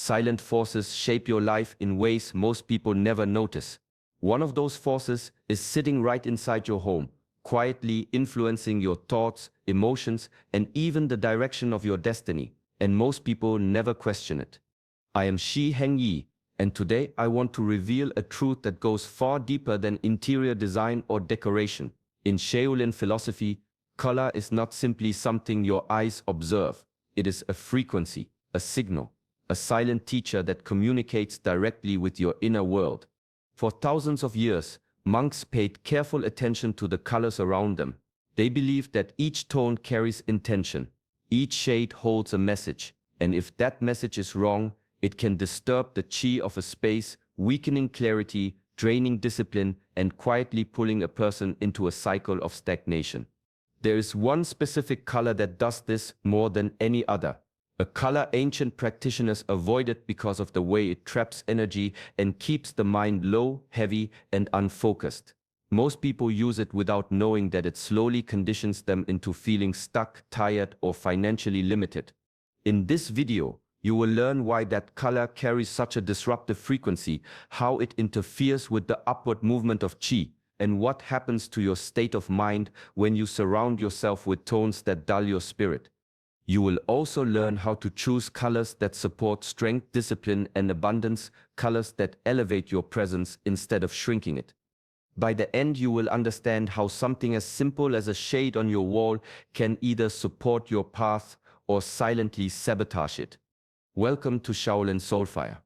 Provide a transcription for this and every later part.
silent forces shape your life in ways most people never notice. One of those forces is sitting right inside your home, quietly influencing your thoughts, emotions, and even the direction of your destiny, and most people never question it. I am SHI Heng Yi, and today I want to reveal a truth that goes far deeper than interior design or decoration. In Shaolin philosophy, color is not simply something your eyes observe. It is a frequency, a signal, a silent teacher that communicates directly with your inner world. For thousands of years, monks paid careful attention to the colors around them. They believed that each tone carries intention, each shade holds a message, and if that message is wrong, it can disturb the chi of a space, weakening clarity, draining discipline, and quietly pulling a person into a cycle of stagnation. There is one specific color that does this more than any other. A color ancient practitioners avoided because of the way it traps energy and keeps the mind low, heavy, and unfocused. Most people use it without knowing that it slowly conditions them into feeling stuck, tired, or financially limited. In this video, you will learn why that color carries such a disruptive frequency, how it interferes with the upward movement of qi, and what happens to your state of mind when you surround yourself with tones that dull your spirit. You will also learn how to choose colors that support strength, discipline, and abundance, colors that elevate your presence instead of shrinking it. By the end, you will understand how something as simple as a shade on your wall can either support your path or silently sabotage it. Welcome to Shaolin Soulfire.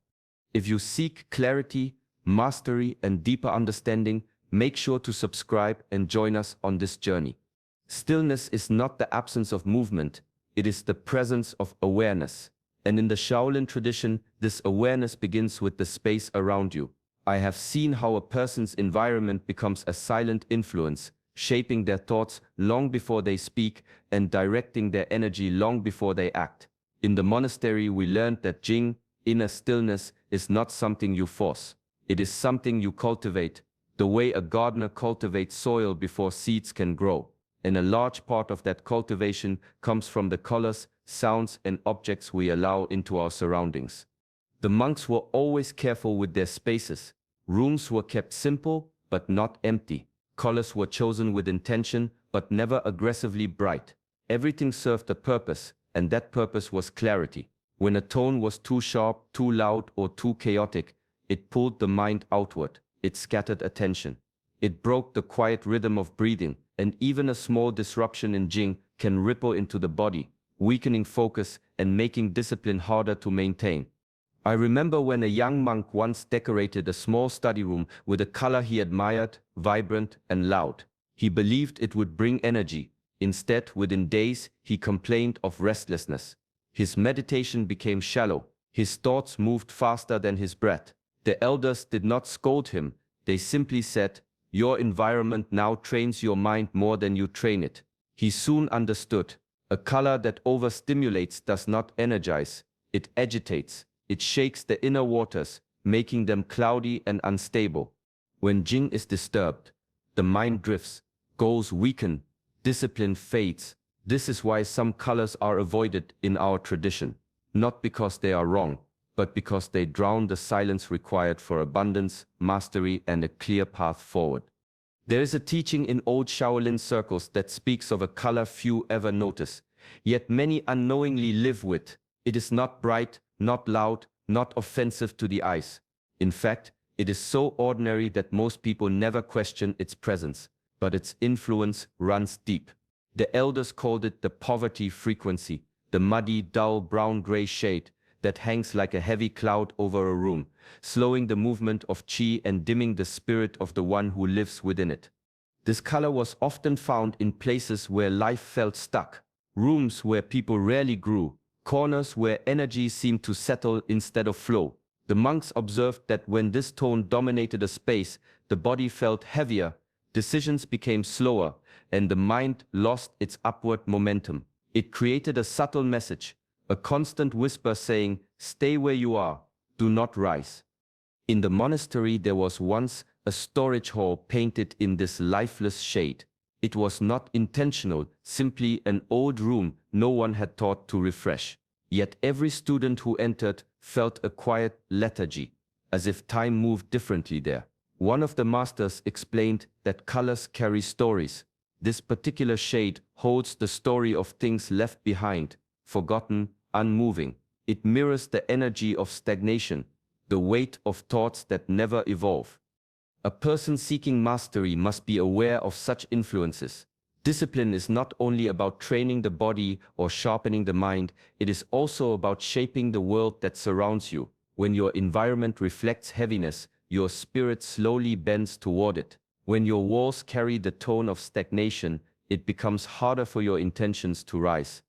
If you seek clarity, mastery, and deeper understanding, make sure to subscribe and join us on this journey. Stillness is not the absence of movement, it is the presence of awareness. And in the Shaolin tradition, this awareness begins with the space around you. I have seen how a person's environment becomes a silent influence, shaping their thoughts long before they speak and directing their energy long before they act. In the monastery, we learned that jing, inner stillness, is not something you force. It is something you cultivate, the way a gardener cultivates soil before seeds can grow. And a large part of that cultivation comes from the colors, sounds, and objects we allow into our surroundings. The monks were always careful with their spaces. Rooms were kept simple, but not empty. Colors were chosen with intention, but never aggressively bright. Everything served a purpose, and that purpose was clarity. When a tone was too sharp, too loud, or too chaotic, it pulled the mind outward. It scattered attention. It broke the quiet rhythm of breathing, and even a small disruption in jing can ripple into the body, weakening focus and making discipline harder to maintain. I remember when a young monk once decorated a small study room with a color he admired, vibrant and loud. He believed it would bring energy. Instead, within days, he complained of restlessness. His meditation became shallow. His thoughts moved faster than his breath. The elders did not scold him. They simply said, "Your environment now trains your mind more than you train it." He soon understood. A color that overstimulates does not energize. It agitates. It shakes the inner waters, making them cloudy and unstable. When jing is disturbed, the mind drifts, goals weaken, discipline fades. This is why some colors are avoided in our tradition, not because they are wrong, but because they drown the silence required for abundance, mastery, and a clear path forward. There is a teaching in old Shaolin circles that speaks of a color few ever notice, yet many unknowingly live with. It is not bright, not loud, not offensive to the eyes. In fact, it is so ordinary that most people never question its presence, but its influence runs deep. The elders called it the poverty frequency, the muddy, dull, brown-gray shade that hangs like a heavy cloud over a room, slowing the movement of qi and dimming the spirit of the one who lives within it. This color was often found in places where life felt stuck, rooms where people rarely grew, corners where energy seemed to settle instead of flow. The monks observed that when this tone dominated a space, the body felt heavier, decisions became slower, and the mind lost its upward momentum. It created a subtle message, a constant whisper saying, "Stay where you are, do not rise." In the monastery there was once a storage hall painted in this lifeless shade. It was not intentional, simply an old room no one had thought to refresh. Yet every student who entered felt a quiet lethargy, as if time moved differently there. One of the masters explained that colors carry stories. This particular shade holds the story of things left behind, forgotten, unmoving. It mirrors the energy of stagnation, the weight of thoughts that never evolve. A person seeking mastery must be aware of such influences. Discipline is not only about training the body or sharpening the mind, it is also about shaping the world that surrounds you. When your environment reflects heaviness, your spirit slowly bends toward it. When your walls carry the tone of stagnation, it becomes harder for your intentions to rise.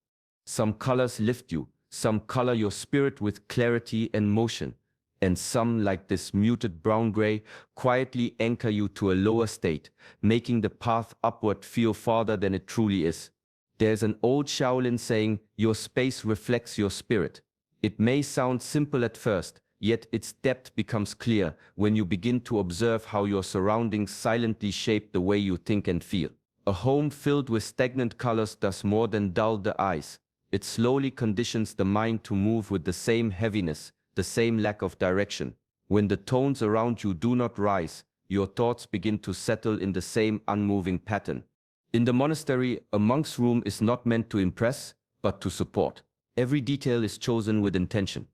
Some colors lift you, some color your spirit with clarity and motion, and some, like this muted brown-gray, quietly anchor you to a lower state, making the path upward feel farther than it truly is. There's an old Shaolin saying, "Your space reflects your spirit." It may sound simple at first, yet its depth becomes clear when you begin to observe how your surroundings silently shape the way you think and feel. A home filled with stagnant colors does more than dull the eyes. It slowly conditions the mind to move with the same heaviness, the same lack of direction. When the tones around you do not rise, your thoughts begin to settle in the same unmoving pattern. In the monastery, a monk's room is not meant to impress, but to support. Every detail is chosen with intention.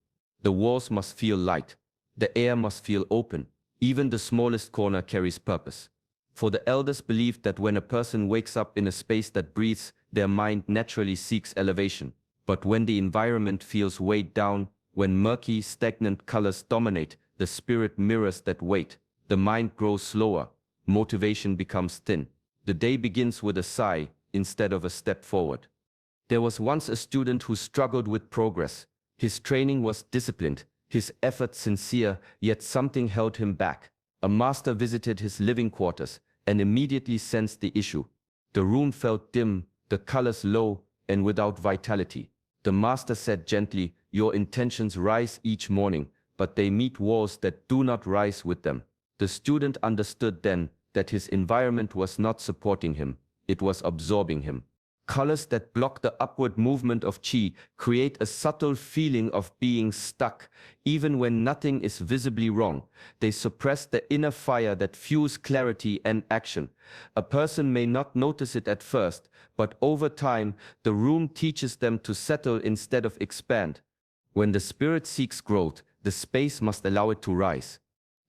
The walls must feel light. The air must feel open. Even the smallest corner carries purpose. For the elders believed that when a person wakes up in a space that breathes, their mind naturally seeks elevation. But when the environment feels weighed down, when murky, stagnant colors dominate, the spirit mirrors that weight. The mind grows slower. Motivation becomes thin. The day begins with a sigh instead of a step forward. There was once a student who struggled with progress. His training was disciplined, his effort sincere, yet something held him back. A master visited his living quarters and immediately sensed the issue. The room felt dim, the colors low, and without vitality. The master said gently, "Your intentions rise each morning, but they meet walls that do not rise with them." The student understood then that his environment was not supporting him, it was absorbing him. Colors that block the upward movement of chi create a subtle feeling of being stuck, even when nothing is visibly wrong. They suppress the inner fire that fuels clarity and action. A person may not notice it at first, but over time, the room teaches them to settle instead of expand. When the spirit seeks growth, the space must allow it to rise.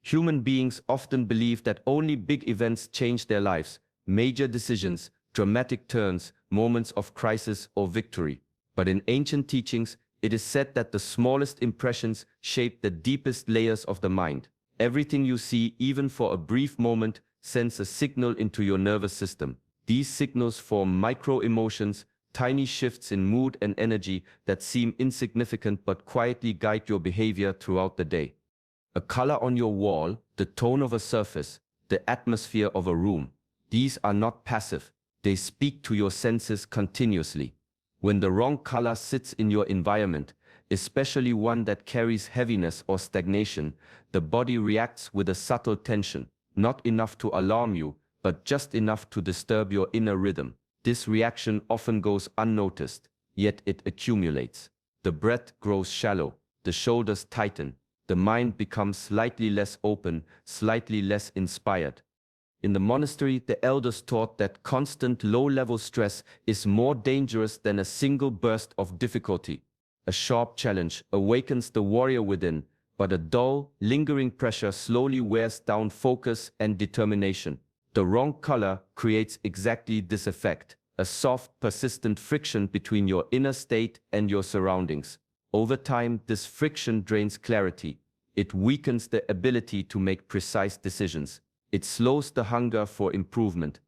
Human beings often believe that only big events change their lives, major decisions, dramatic turns, moments of crisis or victory. But in ancient teachings, it is said that the smallest impressions shape the deepest layers of the mind. Everything you see, even for a brief moment, sends a signal into your nervous system. These signals form micro-emotions, tiny shifts in mood and energy that seem insignificant but quietly guide your behavior throughout the day. A color on your wall, the tone of a surface, the atmosphere of a room. These are not passive. They speak to your senses continuously. When the wrong color sits in your environment, especially one that carries heaviness or stagnation, the body reacts with a subtle tension, not enough to alarm you, but just enough to disturb your inner rhythm. This reaction often goes unnoticed, yet it accumulates. The breath grows shallow, the shoulders tighten, the mind becomes slightly less open, slightly less inspired. In the monastery, the elders taught that constant low-level stress is more dangerous than a single burst of difficulty. A sharp challenge awakens the warrior within, but a dull, lingering pressure slowly wears down focus and determination. The wrong color creates exactly this effect, a soft, persistent friction between your inner state and your surroundings. Over time, this friction drains clarity. It weakens the ability to make precise decisions. It slows the hunger for improvement.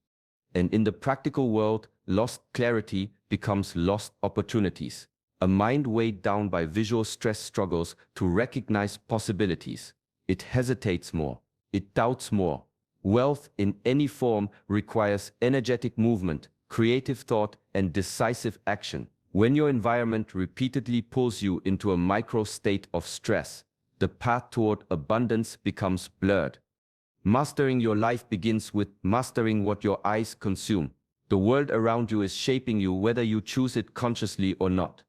And in the practical world, lost clarity becomes lost opportunities. A mind weighed down by visual stress struggles to recognize possibilities. It hesitates more. It doubts more. Wealth in any form requires energetic movement, creative thought, and decisive action. When your environment repeatedly pulls you into a micro state of stress, the path toward abundance becomes blurred. Mastering your life begins with mastering what your eyes consume. The world around you is shaping you whether you choose it consciously or not.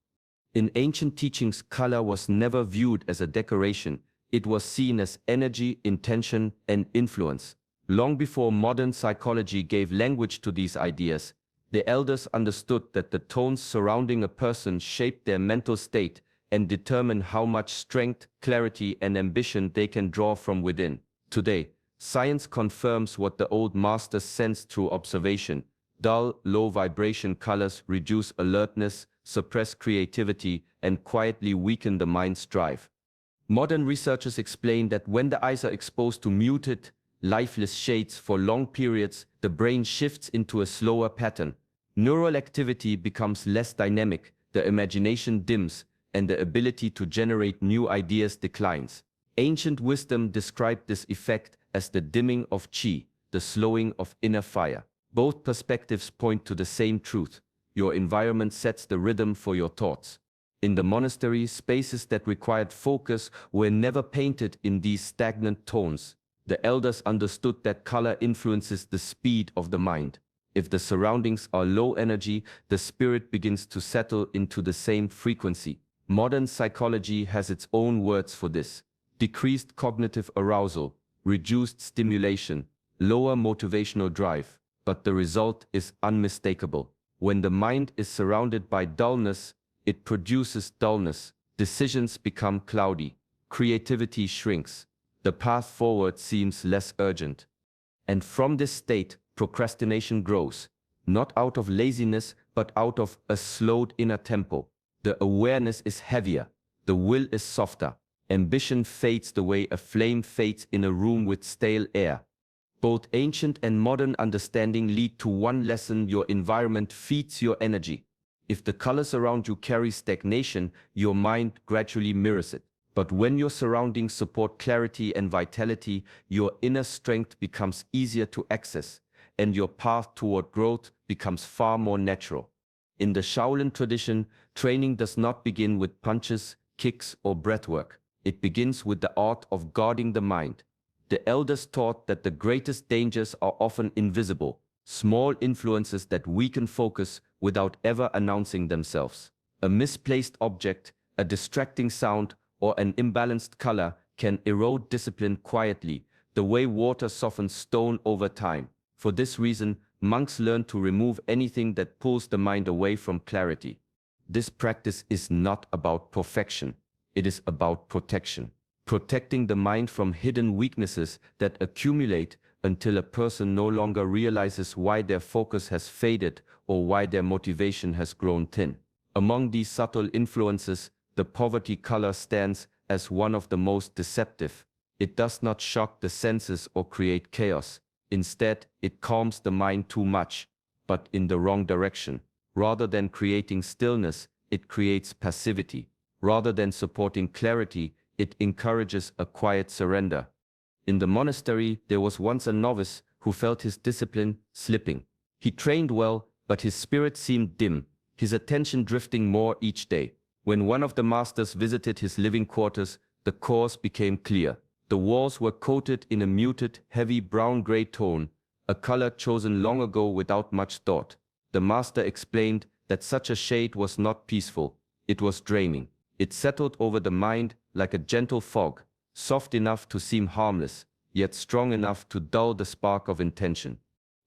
In ancient teachings, color was never viewed as a decoration. It was seen as energy, intention, and influence. Long before modern psychology gave language to these ideas, the elders understood that the tones surrounding a person shape their mental state and determine how much strength, clarity, and ambition they can draw from within. Today, science confirms what the old masters sensed through observation. Dull, low-vibration colors reduce alertness, suppress creativity, and quietly weaken the mind's drive. Modern researchers explain that when the eyes are exposed to muted, lifeless shades for long periods, the brain shifts into a slower pattern. Neural activity becomes less dynamic, the imagination dims, and the ability to generate new ideas declines. Ancient wisdom described this effect as the dimming of qi, the slowing of inner fire. Both perspectives point to the same truth. Your environment sets the rhythm for your thoughts. In the monastery, spaces that required focus were never painted in these stagnant tones. The elders understood that color influences the speed of the mind. If the surroundings are low energy, the spirit begins to settle into the same frequency. Modern psychology has its own words for this. Decreased cognitive arousal, reduced stimulation, lower motivational drive. But the result is unmistakable. When the mind is surrounded by dullness, it produces dullness. Decisions become cloudy. Creativity shrinks. The path forward seems less urgent. And from this state, procrastination grows, not out of laziness, but out of a slowed inner tempo. The awareness is heavier. The will is softer. Ambition fades the way a flame fades in a room with stale air. Both ancient and modern understanding lead to one lesson: your environment feeds your energy. If the colors around you carry stagnation, your mind gradually mirrors it. But when your surroundings support clarity and vitality, your inner strength becomes easier to access, and your path toward growth becomes far more natural. In the Shaolin tradition, training does not begin with punches, kicks, or breathwork. It begins with the art of guarding the mind. The elders taught that the greatest dangers are often invisible, small influences that weaken focus without ever announcing themselves. A misplaced object, a distracting sound, or an imbalanced color can erode discipline quietly, the way water softens stone over time. For this reason, monks learn to remove anything that pulls the mind away from clarity. This practice is not about perfection. It is about protection. Protecting the mind from hidden weaknesses that accumulate until a person no longer realizes why their focus has faded or why their motivation has grown thin. Among these subtle influences, the poverty color stands as one of the most deceptive. It does not shock the senses or create chaos. Instead, it calms the mind too much, but in the wrong direction. Rather than creating stillness, it creates passivity. Rather than supporting clarity, it encourages a quiet surrender. In the monastery, there was once a novice who felt his discipline slipping. He trained well, but his spirit seemed dim, his attention drifting more each day. When one of the masters visited his living quarters, the cause became clear. The walls were coated in a muted, heavy brown-gray tone, a color chosen long ago without much thought. The master explained that such a shade was not peaceful, it was draining. It settled over the mind like a gentle fog, soft enough to seem harmless, yet strong enough to dull the spark of intention.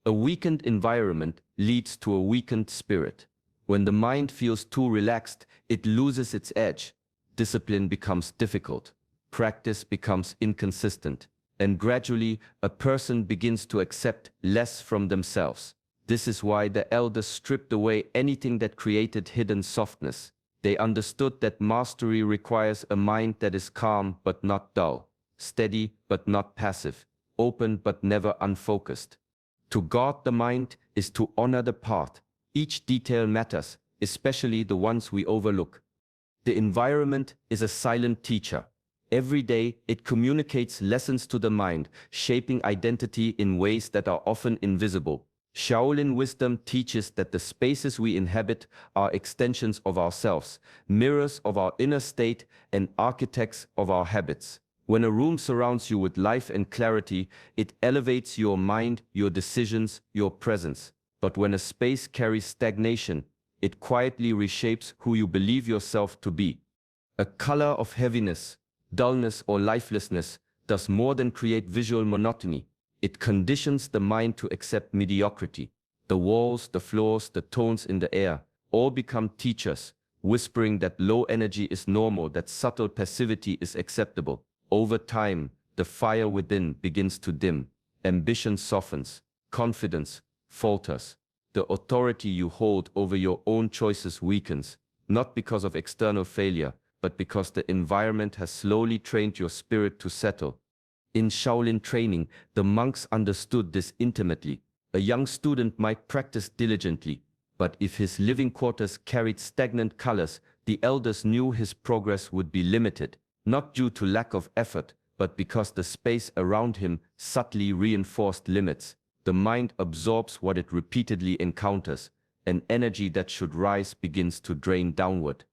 A weakened environment leads to a weakened spirit. When the mind feels too relaxed, it loses its edge. Discipline becomes difficult. Practice becomes inconsistent. And gradually, a person begins to accept less from themselves. This is why the elders stripped away anything that created hidden softness. They understood that mastery requires a mind that is calm but not dull, steady but not passive, open but never unfocused. To guard the mind is to honor the path. Each detail matters, especially the ones we overlook. The environment is a silent teacher. Every day, it communicates lessons to the mind, shaping identity in ways that are often invisible. Shaolin wisdom teaches that the spaces we inhabit are extensions of ourselves, mirrors of our inner state, and architects of our habits. When a room surrounds you with life and clarity, it elevates your mind, your decisions, your presence. But when a space carries stagnation, it quietly reshapes who you believe yourself to be. A color of heaviness, dullness, or lifelessness does more than create visual monotony. It conditions the mind to accept mediocrity. The walls, the floors, the tones in the air all become teachers, whispering that low energy is normal, that subtle passivity is acceptable. Over time, the fire within begins to dim. Ambition softens, confidence falters. The authority you hold over your own choices weakens, not because of external failure, but because the environment has slowly trained your spirit to settle. In Shaolin training, the monks understood this intimately. A young student might practice diligently, but if his living quarters carried stagnant colors, the elders knew his progress would be limited, not due to lack of effort, but because the space around him subtly reinforced limits. The mind absorbs what it repeatedly encounters, and energy that should rise begins to drain downward.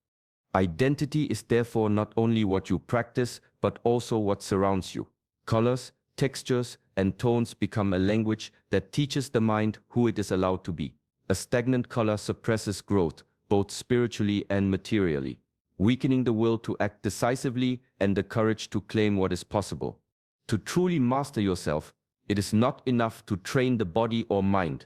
Identity is therefore not only what you practice, but also what surrounds you. Colors, textures, and tones become a language that teaches the mind who it is allowed to be. A stagnant color suppresses growth, both spiritually and materially, weakening the will to act decisively and the courage to claim what is possible. To truly master yourself, it is not enough to train the body or mind.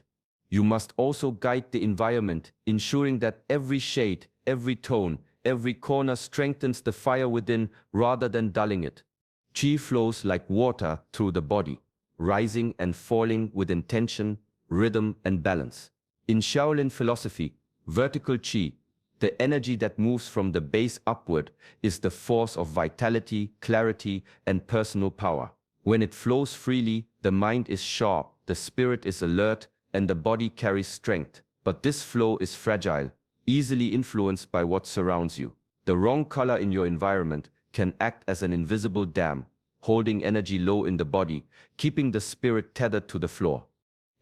You must also guide the environment, ensuring that every shade, every tone, every corner strengthens the fire within rather than dulling it. Qi flows like water through the body, rising and falling with intention, rhythm, and balance. In Shaolin philosophy, vertical Qi, the energy that moves from the base upward, is the force of vitality, clarity, and personal power. When it flows freely, the mind is sharp, the spirit is alert, and the body carries strength. But this flow is fragile, easily influenced by what surrounds you. The wrong color in your environment can act as an invisible dam, holding energy low in the body, keeping the spirit tethered to the floor.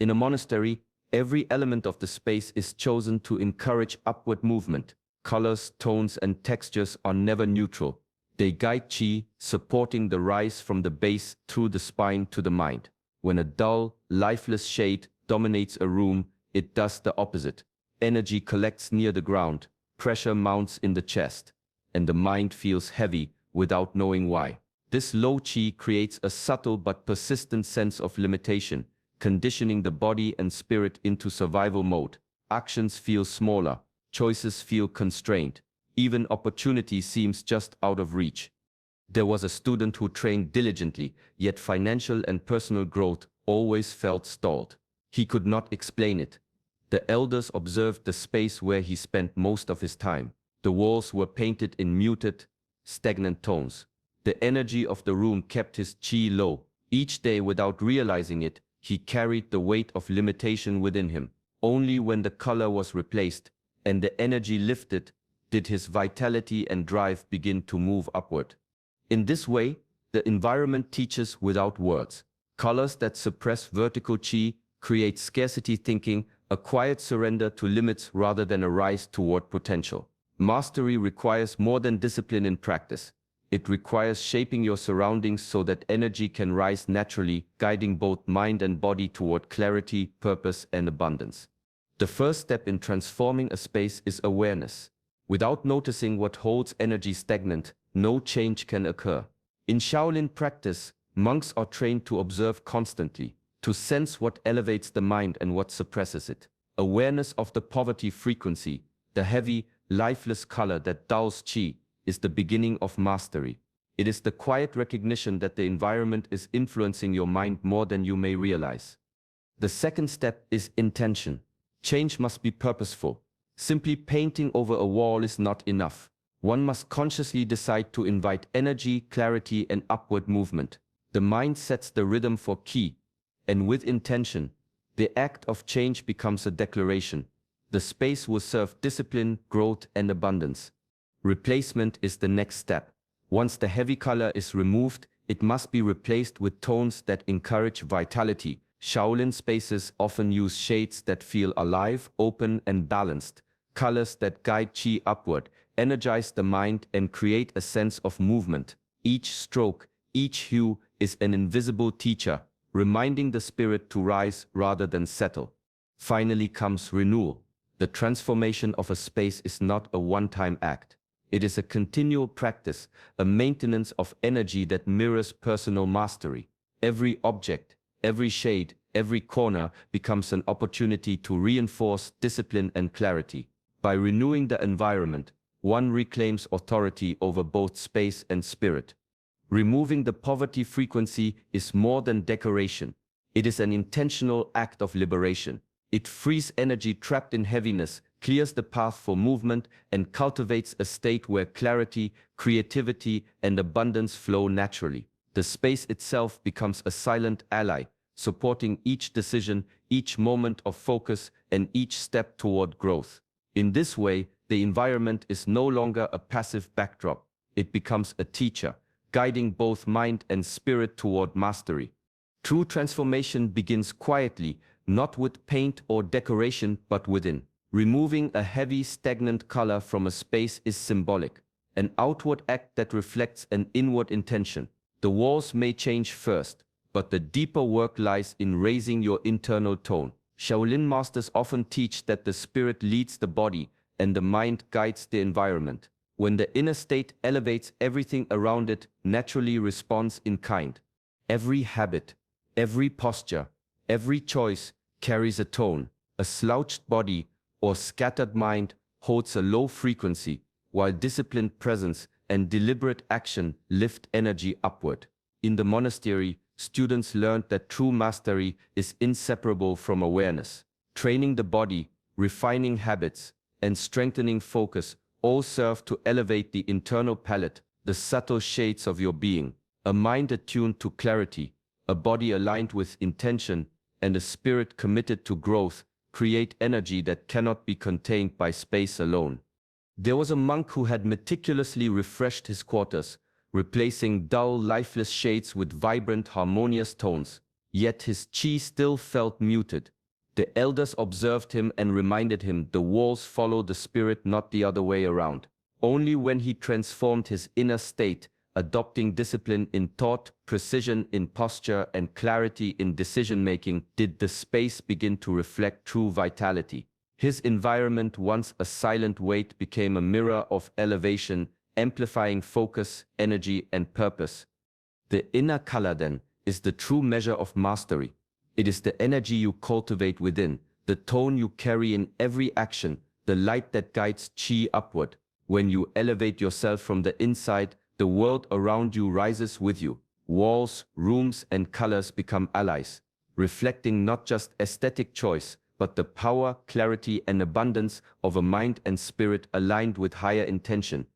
In a monastery, every element of the space is chosen to encourage upward movement. Colors, tones, and textures are never neutral. They guide Qi, supporting the rise from the base through the spine to the mind. When a dull, lifeless shade dominates a room, it does the opposite. Energy collects near the ground, pressure mounts in the chest, and the mind feels heavy without knowing why. This low Qi creates a subtle but persistent sense of limitation, conditioning the body and spirit into survival mode. Actions feel smaller, choices feel constrained, even opportunity seems just out of reach. There was a student who trained diligently, yet financial and personal growth always felt stalled. He could not explain it. The elders observed the space where he spent most of his time. The walls were painted in muted, stagnant tones. The energy of the room kept his Qi low. Each day, without realizing it, he carried the weight of limitation within him. Only when the color was replaced and the energy lifted did his vitality and drive begin to move upward. In this way, the environment teaches without words. Colors that suppress vertical Qi create scarcity thinking, a quiet surrender to limits rather than a rise toward potential. Mastery requires more than discipline in practice. It requires shaping your surroundings so that energy can rise naturally, guiding both mind and body toward clarity, purpose, and abundance. The first step in transforming a space is awareness. Without noticing what holds energy stagnant, no change can occur. In Shaolin practice, monks are trained to observe constantly, to sense what elevates the mind and what suppresses it. Awareness of the poverty frequency, the heavy, lifeless color that dulls Qi, is the beginning of mastery. It is the quiet recognition that the environment is influencing your mind more than you may realize. The second step is intention. Change must be purposeful. Simply painting over a wall is not enough. One must consciously decide to invite energy, clarity, and upward movement. The mind sets the rhythm for Qi, and with intention, the act of change becomes a declaration. The space will serve discipline, growth, and abundance. Replacement is the next step. Once the heavy color is removed, it must be replaced with tones that encourage vitality. Shaolin spaces often use shades that feel alive, open, and balanced. Colors that guide Qi upward, energize the mind, and create a sense of movement. Each stroke, each hue is an invisible teacher, reminding the spirit to rise rather than settle. Finally comes renewal. The transformation of a space is not a one-time act. It is a continual practice, a maintenance of energy that mirrors personal mastery. Every object, every shade, every corner becomes an opportunity to reinforce discipline and clarity. By renewing the environment, one reclaims authority over both space and spirit. Removing the poverty frequency is more than decoration. It is an intentional act of liberation. It frees energy trapped in heaviness, clears the path for movement, and cultivates a state where clarity, creativity, and abundance flow naturally. The space itself becomes a silent ally, supporting each decision, each moment of focus, and each step toward growth. In this way, the environment is no longer a passive backdrop. It becomes a teacher, guiding both mind and spirit toward mastery. True transformation begins quietly, not with paint or decoration, but within. Removing a heavy, stagnant color from a space is symbolic, an outward act that reflects an inward intention. The walls may change first, but the deeper work lies in raising your internal tone. Shaolin masters often teach that the spirit leads the body and the mind guides the environment. When the inner state elevates, everything around it naturally responds in kind. Every habit, every posture, every choice carries a tone. A slouched body or scattered mind holds a low frequency, while disciplined presence and deliberate action lift energy upward. In the monastery, students learned that true mastery is inseparable from awareness. Training the body, refining habits, and strengthening focus all serve to elevate the internal palette, the subtle shades of your being. A mind attuned to clarity, a body aligned with intention, and a spirit committed to growth create energy that cannot be contained by space alone. There was a monk who had meticulously refreshed his quarters, replacing dull, lifeless shades with vibrant, harmonious tones. Yet his chi still felt muted. The elders observed him and reminded him the walls follow the spirit, not the other way around. Only when he transformed his inner state, adopting discipline in thought, precision in posture, and clarity in decision-making, did the space begin to reflect true vitality. His environment, once a silent weight, became a mirror of elevation, amplifying focus, energy, and purpose. The inner color, then, is the true measure of mastery. It is the energy you cultivate within, the tone you carry in every action, the light that guides chi upward. When you elevate yourself from the inside, the world around you rises with you. Walls, rooms, and colors become allies, reflecting not just aesthetic choice, but the power, clarity, and abundance of a mind and spirit aligned with higher intention.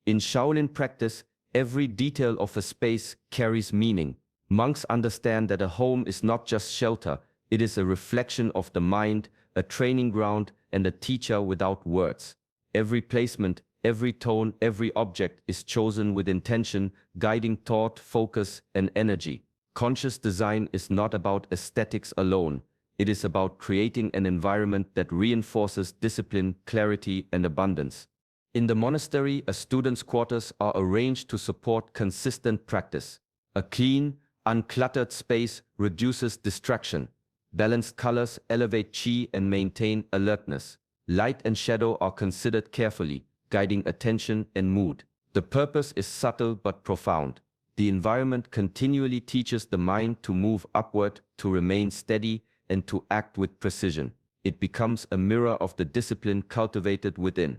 In Shaolin practice, every detail of a space carries meaning. Monks understand that a home is not just shelter, it is a reflection of the mind, a training ground, and a teacher without words. Every placement, every tone, every object is chosen with intention, guiding thought, focus, and energy. Conscious design is not about aesthetics alone. It is about creating an environment that reinforces discipline, clarity, and abundance. In the monastery, a student's quarters are arranged to support consistent practice. A clean, uncluttered space reduces distraction. Balanced colors elevate chi and maintain alertness. Light and shadow are considered carefully, guiding attention and mood. The purpose is subtle but profound. The environment continually teaches the mind to move upward, to remain steady, and to act with precision. It becomes a mirror of the discipline cultivated within.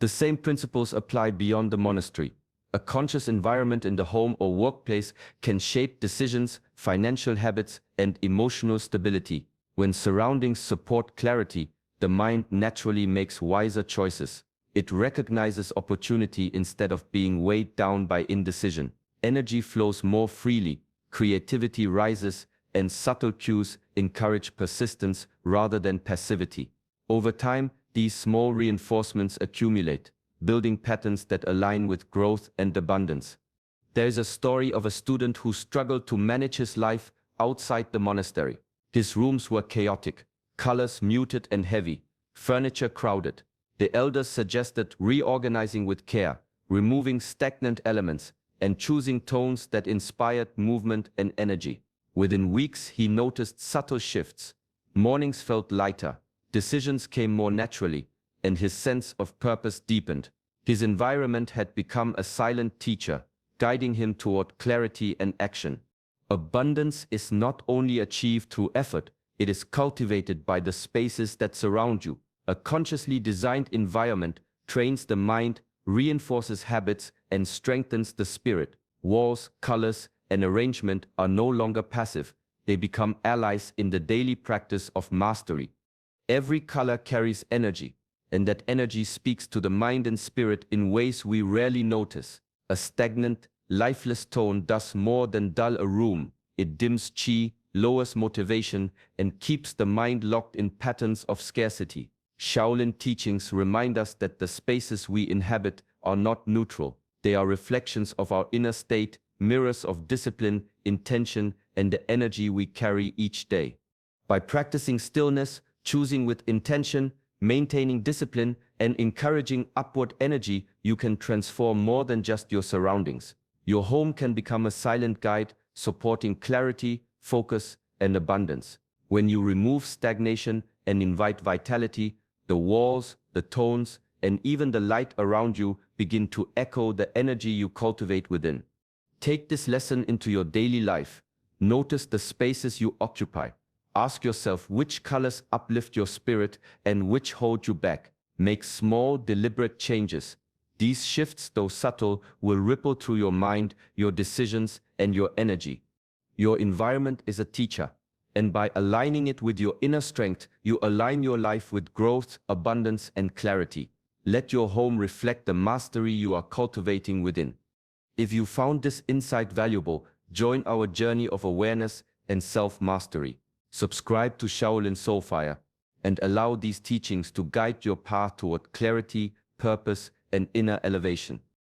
The same principles apply beyond the monastery. A conscious environment in the home or workplace can shape decisions, financial habits, and emotional stability. When surroundings support clarity, the mind naturally makes wiser choices. It recognizes opportunity instead of being weighed down by indecision. Energy flows more freely, creativity rises, and subtle cues encourage persistence rather than passivity. Over time, these small reinforcements accumulate, building patterns that align with growth and abundance. There is a story of a student who struggled to manage his life outside the monastery. His rooms were chaotic, colors muted and heavy, furniture crowded. The elders suggested reorganizing with care, removing stagnant elements, and choosing tones that inspired movement and energy. Within weeks, he noticed subtle shifts. Mornings felt lighter, decisions came more naturally, and his sense of purpose deepened. His environment had become a silent teacher, guiding him toward clarity and action. Abundance is not only achieved through effort, it is cultivated by the spaces that surround you. A consciously designed environment trains the mind, reinforces habits, and strengthens the spirit. Walls, colors, and arrangement are no longer passive. They become allies in the daily practice of mastery. Every color carries energy, and that energy speaks to the mind and spirit in ways we rarely notice. A stagnant, lifeless tone does more than dull a room. It dims chi, lowers motivation, and keeps the mind locked in patterns of scarcity. Shaolin teachings remind us that the spaces we inhabit are not neutral. They are reflections of our inner state, mirrors of discipline, intention, and the energy we carry each day. By practicing stillness, choosing with intention, maintaining discipline, and encouraging upward energy, you can transform more than just your surroundings. Your home can become a silent guide, supporting clarity, focus, and abundance. When you remove stagnation and invite vitality, the walls, the tones, and even the light around you begin to echo the energy you cultivate within. Take this lesson into your daily life. Notice the spaces you occupy. Ask yourself which colors uplift your spirit and which hold you back. Make small, deliberate changes. These shifts, though subtle, will ripple through your mind, your decisions, and your energy. Your environment is a teacher, and by aligning it with your inner strength, you align your life with growth, abundance, and clarity. Let your home reflect the mastery you are cultivating within. If you found this insight valuable, join our journey of awareness and self-mastery. Subscribe to Shaolin Soulfire and allow these teachings to guide your path toward clarity, purpose, and inner elevation.